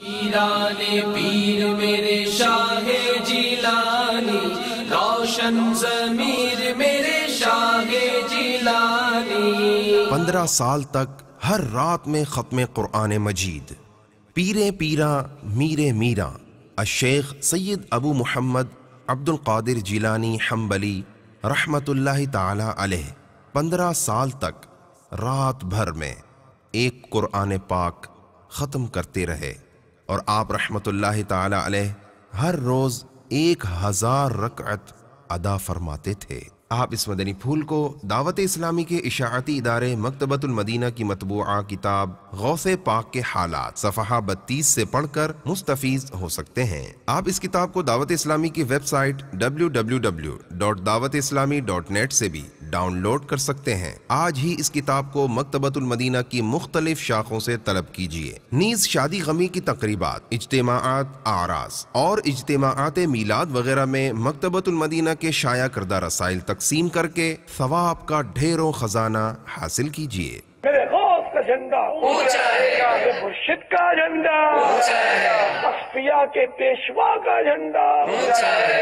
پیران پیر میرے شاہ جیلانی، روشن ضمیر میرے شاہ جیلانی۔ 15 سال تک ہر رات میں ختم قرآن مجید۔ پیرے پیراں میرے میراں الشیخ سید ابو محمد عبد القادر جیلانی حنبلی رحمت اللہ تعالی علیہ 15 سال تک رات بھر میں ایک قرآن پاک ختم کرتے رہے، اور آپ رحمت اللہ تعالی علیہ ہر روز 1000 رکعت ادا فرماتے تھے۔ آپ اس مدنی پھول کو دعوت اسلامی کے اشاعتی ادارے مکتبۃ المدینہ کی مطبوعہ کتاب غوث پاک کے حالات صفحہ 32 سے پڑھ کر مستفیض ہو سکتے ہیں۔ آپ اس کتاب کو دعوت اسلامی کی ویب سائٹ www.dawatIslami.net سے بھی ڈاؤن لوڈ کر سکتے ہیں۔ آج ہی اس کتاب کو مکتبۃ المدینہ کی مختلف شاخوں سے طلب کیجیے۔ نیز شادی غمی کی تقریبات، اجتماعات، اعراس اور اجتماعات میلاد وغیرہ میں مکتبۃ المدینہ کے شائع کردہ رسائل تقسیم کر کے ثواب کا ڈھیروں خزانہ حاصل کیجیے۔ میرے غوث کا جھنڈا اونچا ہے، میرے مرشد کا جھنڈا اونچا ہے، اصفیاء کے پیشوا کا جھنڈا اونچا ہے۔